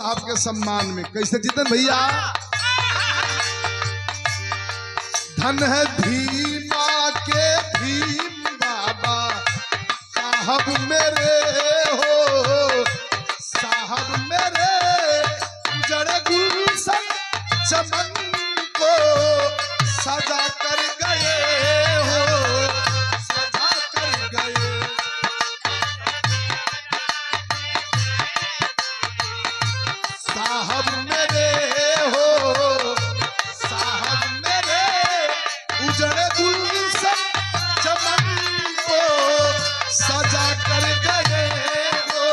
साहब के सम्मान में। कैसे जीतन भैया? धन है भीमा के भीम बाबा साहब मेरे हो, साहब मेरे जड़े गुलशन चमन को सजा कर गए हो, सजा कर गए। साहब मेरे हो, साहब मेरे उजड़े गुलशन चमन को सजा कर गए हो।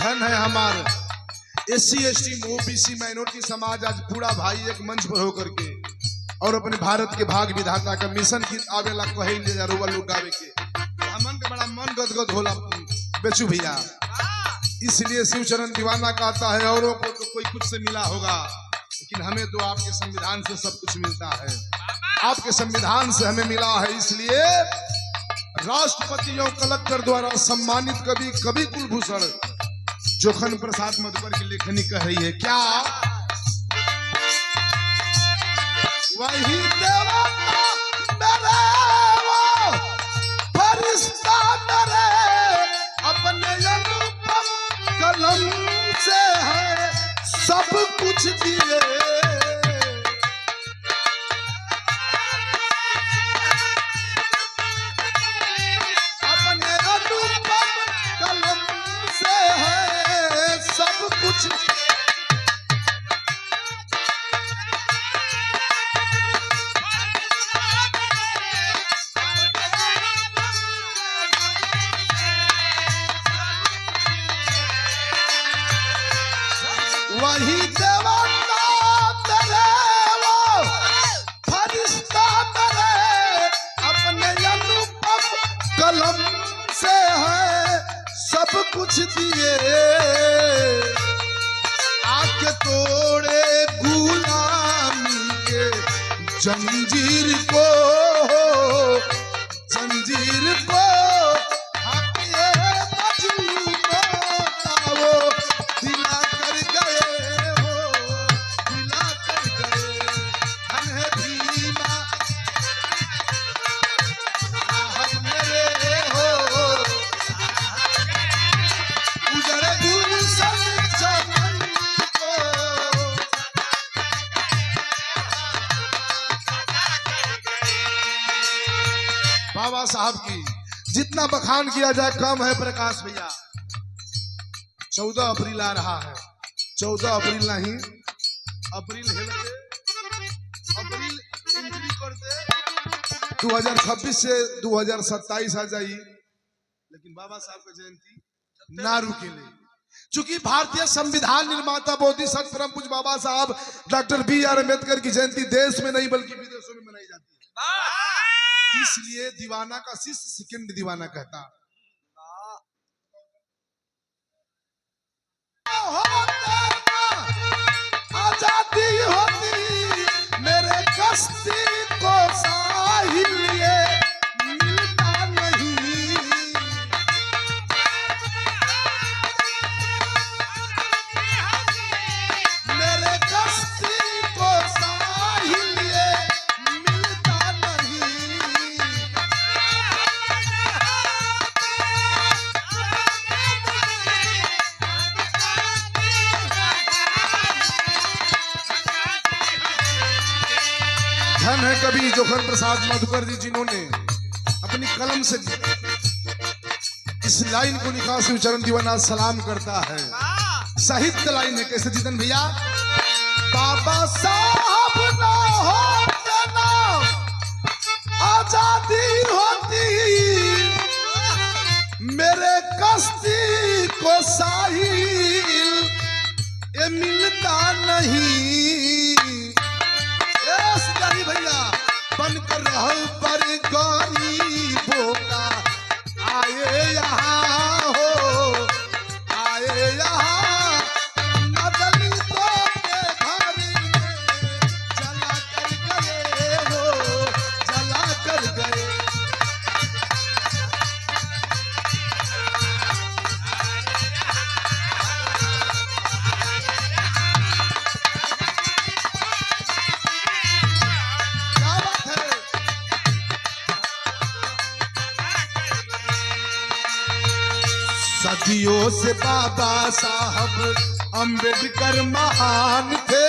धन है हमारे SC ST OBC माइनॉरिटी समाज आज पूरा भाई एक मंच पर होकर के और अपने भारत के भाग विधाता का मिशन गीत आवेला कहे ले जा रोवा लोग गावे के हमन के बड़ा मन गदगद होला बेचू भैया। इसलिए शिवचरण दीवाना कहता है औरों को तो कोई कुछ से मिला होगा, लेकिन हमें तो आपके संविधान से सब कुछ मिलता है। आपके संविधान से हमें मिला है, इसलिए राष्ट्रपति और कलेक्टर द्वारा सम्मानित कवि कवि कुलभूषण जोखन प्रसाद मधुकर की लेखनी कह रही है क्या? वही देवता मेरे वो फरिश्ता मेरे अपने अनुपम कलम से है सब कुछ दिए। अपने अनुपम कलम से है सब कुछ। वही देवता तेरे वो फरिश्ता तेरे अपने अनुपम कलम से है सब कुछ दिए। आके तोड़े गुलामी के जंजीर को, जंजीर को हाकिए मजलूमों का वो दिला कर गए हो, दिला कर गए। धन है भीमा साहब मेरे हो, उजड़े गुलशन चमन को। बाबा साहब की जितना बखान किया जाए कम है। प्रकाश भैया 14 अप्रैल आ रहा है, 14 अप्रैल नहीं अप्रैल अप्रैल एंट्री कर दे 2026 से 2027 आ जाइए, लेकिन बाबा साहब का जयंती ना रुकेले। चूंकि भारतीय संविधान निर्माता बोधिसत्व परम पूज्य बाबा साहब डॉक्टर BR अम्बेडकर की जयंती देश में नहीं बल्कि विदेशों में मनाई जाती है। इसलिए दीवाना का शिष्य सेकंड दीवाना कहता। आजादी होती मेरे कश्ती को साहिल ये मिलता नहीं। मेरे कश्ती को साहिल ये मिलता नहीं। धन है कवि जोखन प्रसाद मधुकर जी, जिन्होंने अपनी कलम से इस लाइन को लिखा। शिवचरण दीवाना सलाम करता है। साहित्य लाइन है। कैसे जीतन भैया? बाबा साहब ना होते ना आजादी होती, मेरे कश्ती को साहिल ये मिलता नहीं। भैया बनकर रहो पर गौरी सदियों से बाबा साहब अम्बेडकर महान थे,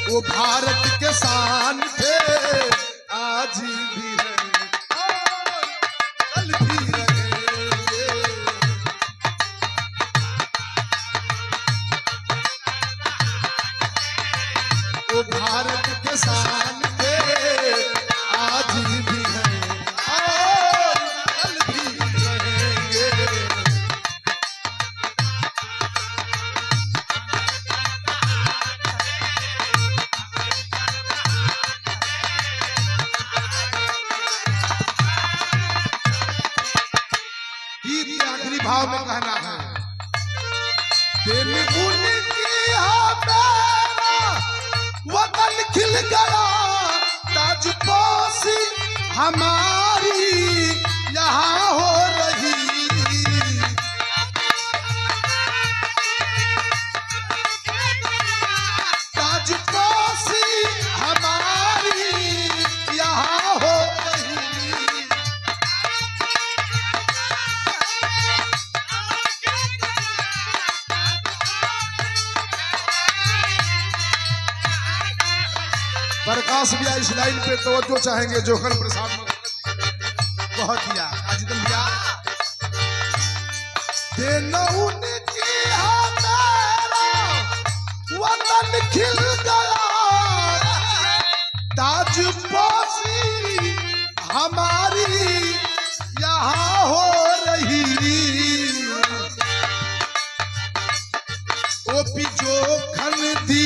वो भारत के शान थे, आज भी हैं और कल भी रहेंगे। वो भारत के शान थे, आज भी हैं और कल भी रहेंगे। गीत के आखिरी भाव में कहना है, दिन उनकी मेरा वतन खिल गया, ताजपोशी हमारी यहाँ हो रही। ताजपोशी हमारी यहाँ हो रही। प्रकाश भैया इस लाइन पे तवज्जो चाहेंगे, जोखन प्रसाद बहुत दिया आज भैया। दिन उनकी मेरा वतन खिल गया, ताजपोशी हमारी यहाँ हो रही। ओ जोखन दी